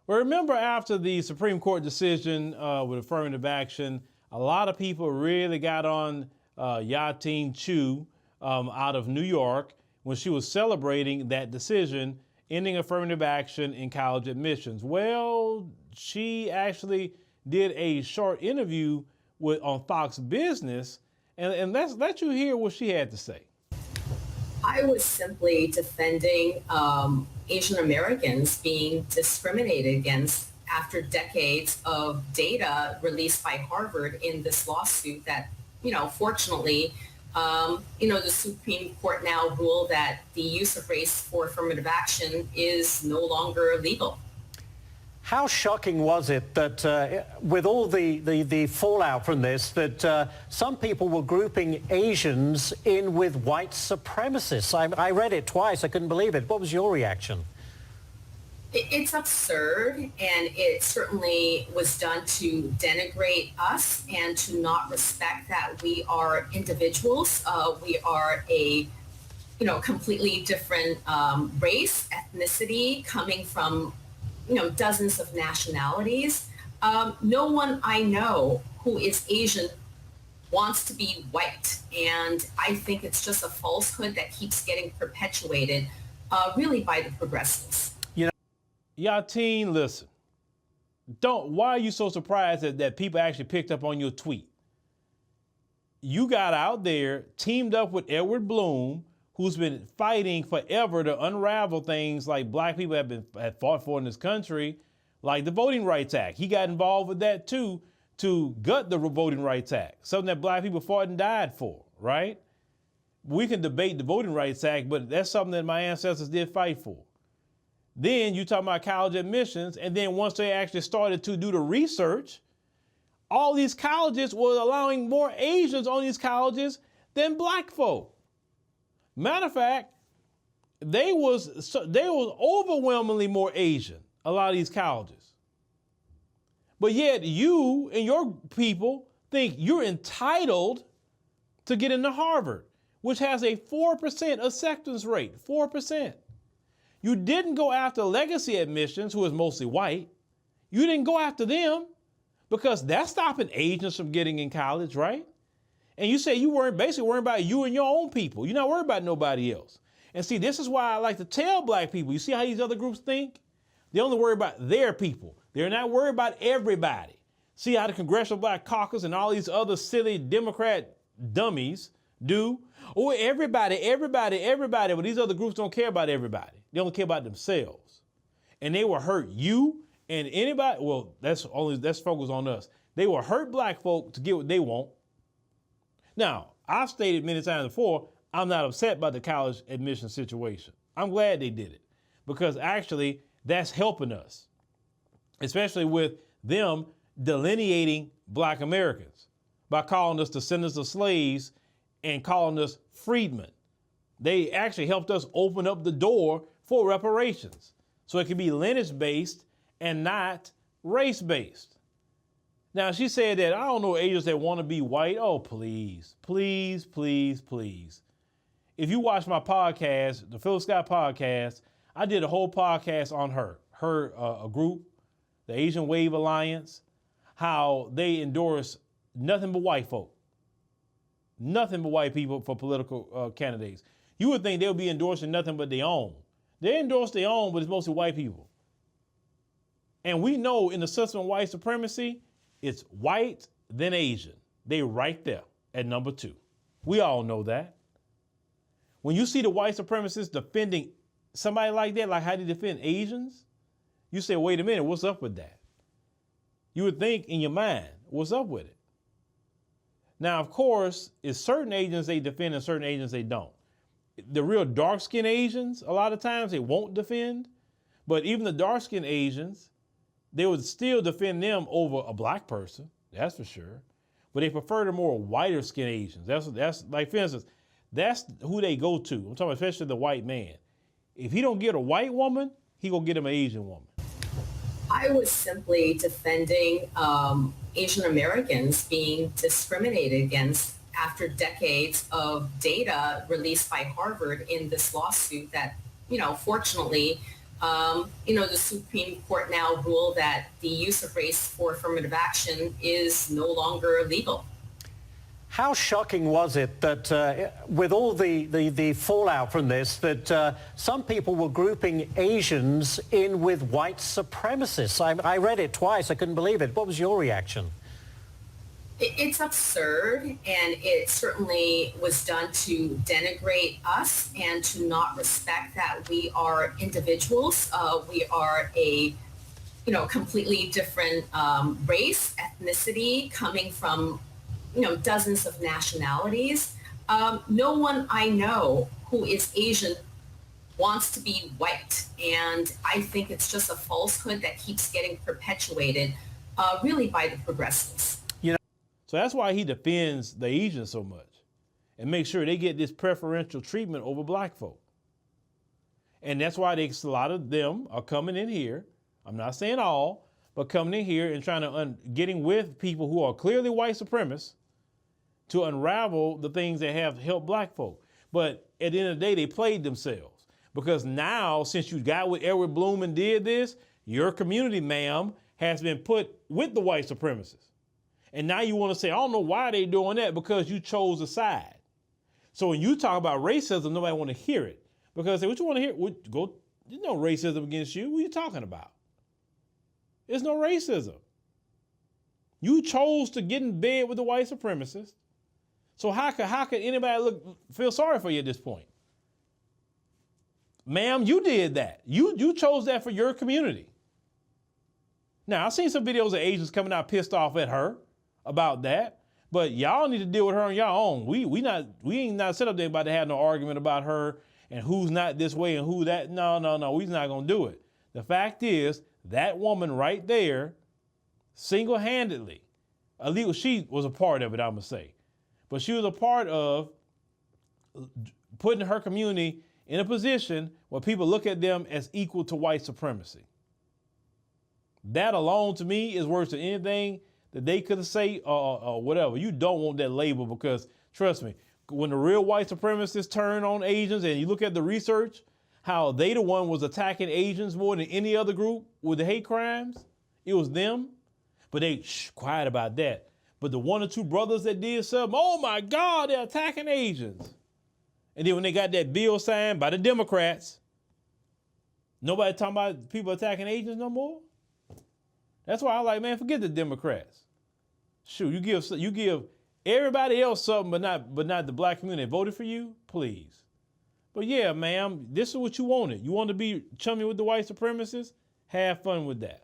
Well, remember after the Supreme Court decision with affirmative action, a lot of people really got on Yatin Chu out of New York when she was celebrating that decision, ending affirmative action in college admissions. Well, she actually did a short interview on Fox Business, and let's let you hear what she had to say. I was simply defending Asian Americans being discriminated against after decades of data released by Harvard in this lawsuit that, fortunately, the Supreme Court now ruled that the use of race for affirmative action is no longer legal. How shocking was it that with all the fallout from this, that some people were grouping Asians in with white supremacists? I read it twice. I couldn't believe it. What was your reaction? It's absurd, and it certainly was done to denigrate us and to not respect that we are individuals. We are a completely different race, ethnicity, coming from dozens of nationalities. No one I know who is Asian wants to be white. And I think it's just a falsehood that keeps getting perpetuated really by the progressives. Yatin, listen, why are you so surprised that people actually picked up on your tweet? You got out there, teamed up with Edward Blum, who's been fighting forever to unravel things like black people have fought for in this country, like the Voting Rights Act. He got involved with that too, to gut the Voting Rights Act, something that black people fought and died for, right? We can debate the Voting Rights Act, but that's something that my ancestors did fight for. Then you talk about college admissions, and then once they actually started to do the research, all these colleges were allowing more Asians on these colleges than black folk. Matter of fact, they was overwhelmingly more Asian, a lot of these colleges. But yet you and your people think you're entitled to get into Harvard, which has a 4% acceptance rate, 4%. You didn't go after legacy admissions, who is mostly white. You didn't go after them because that's stopping Asians from getting in college, right? And you say you weren't basically worried about you and your own people. You're not worried about nobody else. And see, this is why I like to tell black people, you see how these other groups think? They only worry about their people. They're not worried about everybody. See how the Congressional Black Caucus and all these other silly Democrat dummies do? Oh, everybody. But these other groups don't care about everybody. They only care about themselves. And they will hurt you and anybody. Well, that's focused on us. They will hurt black folk to get what they want. Now, I've stated many times before, I'm not upset about the college admission situation. I'm glad they did it because actually that's helping us, especially with them delineating black Americans by calling us descendants of slaves and calling us freedmen. They actually helped us open up the door for reparations so it can be lineage-based and not race-based. Now, she said that I don't know Asians that want to be white. Oh, please. If you watch my podcast, the Phil Scott podcast, I did a whole podcast on her group, the Asian Wave Alliance, how they endorse nothing but white folk. Nothing but white people for political candidates. You would think they would be endorsing nothing but their own. They endorse their own, but it's mostly white people. And we know in the system of white supremacy, it's white, then Asian. They right there at number 2. We all know that. When you see the white supremacists defending somebody like that, like how they defend Asians, you say, wait a minute, what's up with that? You would think in your mind, what's up with it? Now, of course, it's certain Asians they defend and certain Asians they don't. The real dark-skinned Asians, a lot of times they won't defend, but even the dark-skinned Asians, they would still defend them over a black person, that's for sure. But they prefer the more whiter-skinned Asians. That's like, for instance, that's who they go to. I'm talking especially the white man. If he don't get a white woman, he gonna get him an Asian woman. I was simply defending Asian Americans being discriminated against after decades of data released by Harvard in this lawsuit that, fortunately, The Supreme Court now ruled that the use of race for affirmative action is no longer legal. How shocking was it that with all the fallout from this, that some people were grouping Asians in with white supremacists? I read it twice. I couldn't believe it. What was your reaction? It's absurd, and it certainly was done to denigrate us and to not respect that we are individuals. We are a completely different race, ethnicity, coming from dozens of nationalities. No one I know who is Asian wants to be white, and I think it's just a falsehood that keeps getting perpetuated, really by the progressives. So that's why he defends the Asians so much and makes sure they get this preferential treatment over black folk. And that's why a lot of them are coming in here. I'm not saying all, but coming in here and trying to getting with people who are clearly white supremacists to unravel the things that have helped black folk. But at the end of the day, they played themselves, because now, since you got with Edward Bloom and did this, your community, ma'am, has been put with the white supremacists. And now you want to say, I don't know why they doing that, because you chose a side. So when you talk about racism, nobody want to hear it, because they say, what you want to hear? There's no racism against you. What are you talking about? There's no racism. You chose to get in bed with the white supremacists. So how could anybody feel sorry for you at this point? Ma'am, you did that. You chose that for your community. Now, I've seen some videos of Asians coming out pissed off at her about that, but y'all need to deal with her on your own. We ain't not set up there about to have no argument about her and who's not this way and who that. No, we're not gonna do it. The fact is, that woman right there, single-handedly, she was a part of it, I'm gonna say, but she was a part of putting her community in a position where people look at them as equal to white supremacy. That alone, to me, is worse than anything that they could say or whatever. You don't want that label, because trust me, when the real white supremacists turn on Asians and you look at the research, how they the one was attacking Asians more than any other group with the hate crimes, it was them. But they quiet about that. But the one or two brothers that did something, oh my God, they're attacking Asians. And then when they got that bill signed by the Democrats, nobody talking about people attacking Asians no more. That's why I like, man, forget the Democrats. Shoot, you give everybody else something, but not the black community that voted for you, please. But yeah, ma'am, this is what you wanted. You want to be chummy with the white supremacists? Have fun with that.